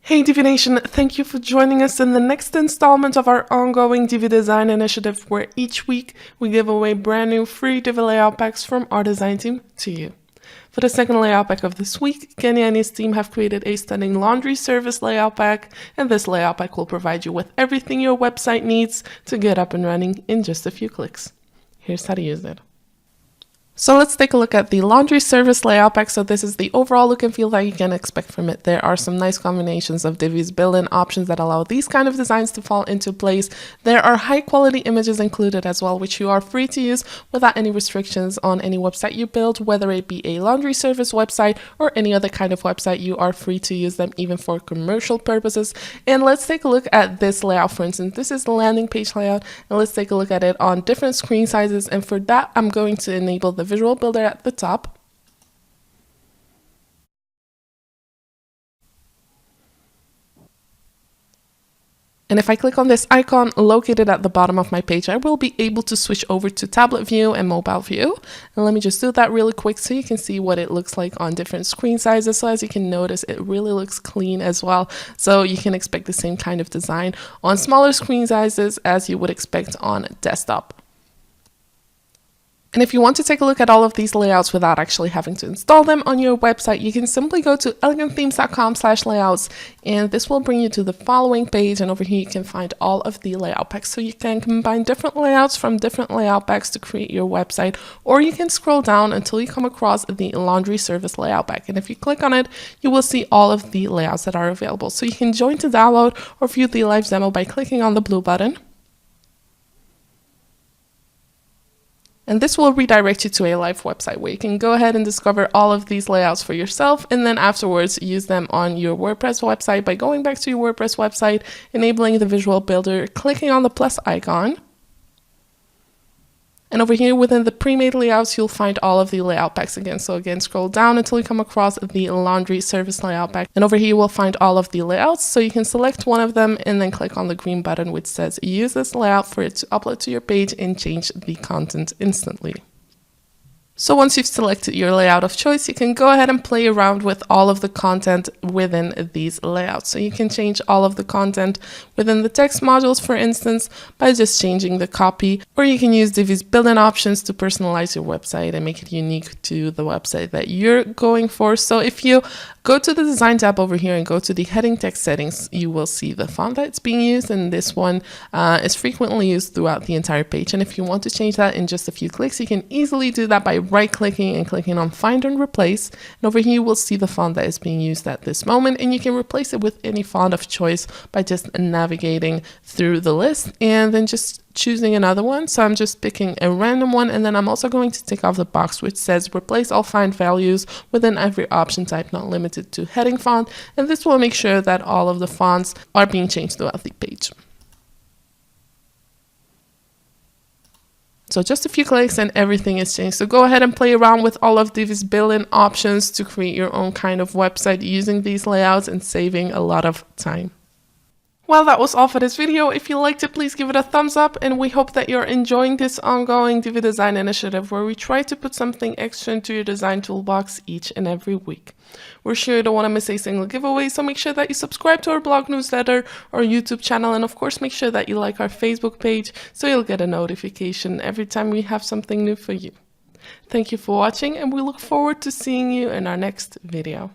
Hey Divi Nation, thank you for joining us in the next installment of our ongoing Divi Design Initiative, where each week we give away brand new free Divi Layout Packs from our design team to you. For the second layout pack of this week, Kenny and his team have created a stunning laundry service layout pack, and this layout pack will provide you with everything your website needs to get up and running in just a few clicks. Here's how to use it. So let's take a look at the laundry service layout pack. So this is the overall look and feel that you can expect from it. There are some nice combinations of Divi's built-in options that allow these kind of designs to fall into place. There are high quality images included as well, which you are free to use without any restrictions on any website you build, whether it be a laundry service website or any other kind of website. You are free to use them even for commercial purposes. And let's take a look at this layout. For instance, this is the landing page layout, and let's take a look at it on different screen sizes. And for that, I'm going to enable the visual builder at the top. And if I click on this icon located at the bottom of my page, I will be able to switch over to tablet view and mobile view. And let me just do that really quick so you can see what it looks like on different screen sizes. So as you can notice, it really looks clean as well. So you can expect the same kind of design on smaller screen sizes as you would expect on desktop. And if you want to take a look at all of these layouts without actually having to install them on your website, you can simply go to elegantthemes.com/layouts, and this will bring you to the following page. And over here, you can find all of the layout packs. So you can combine different layouts from different layout packs to create your website, or you can scroll down until you come across the laundry service layout pack. And if you click on it, you will see all of the layouts that are available. So you can join to download or view the live demo by clicking on the blue button. And this will redirect you to a live website where you can go ahead and discover all of these layouts for yourself, and then afterwards use them on your WordPress website by going back to your WordPress website, enabling the visual builder, clicking on the plus icon. And over here within the pre-made layouts, you'll find all of the layout packs again. So again, scroll down until you come across the laundry service layout pack. And over here, you will find all of the layouts. So you can select one of them and then click on the green button, which says use this layout for it to upload to your page and change the content instantly. So once you've selected your layout of choice, you can go ahead and play around with all of the content within these layouts. So you can change all of the content within the text modules, for instance, by just changing the copy, or you can use Divi's built-in options to personalize your website and make it unique to the website that you're going for. So if you go to the design tab over here and go to the heading text settings, you will see the font that's being used, and this one is frequently used throughout the entire page. And if you want to change that in just a few clicks, you can easily do that by right-clicking and clicking on Find and Replace. And over here, you will see the font that is being used at this moment, and you can replace it with any font of choice by just navigating through the list and then just choosing another one. So I'm just picking a random one, and then I'm also going to tick off the box which says replace all font values within every option type not limited to heading font, and this will make sure that all of the fonts are being changed throughout the page. So just a few clicks and everything is changed. So go ahead and play around with all of Divi's built-in options to create your own kind of website using these layouts and saving a lot of time. Well, that was all for this video. If you liked it, please give it a thumbs up, and we hope that you're enjoying this ongoing Divi Design Initiative where we try to put something extra into your design toolbox each and every week. We're sure you don't want to miss a single giveaway, so make sure that you subscribe to our blog newsletter, our YouTube channel, and of course make sure that you like our Facebook page so you'll get a notification every time we have something new for you. Thank you for watching, and we look forward to seeing you in our next video.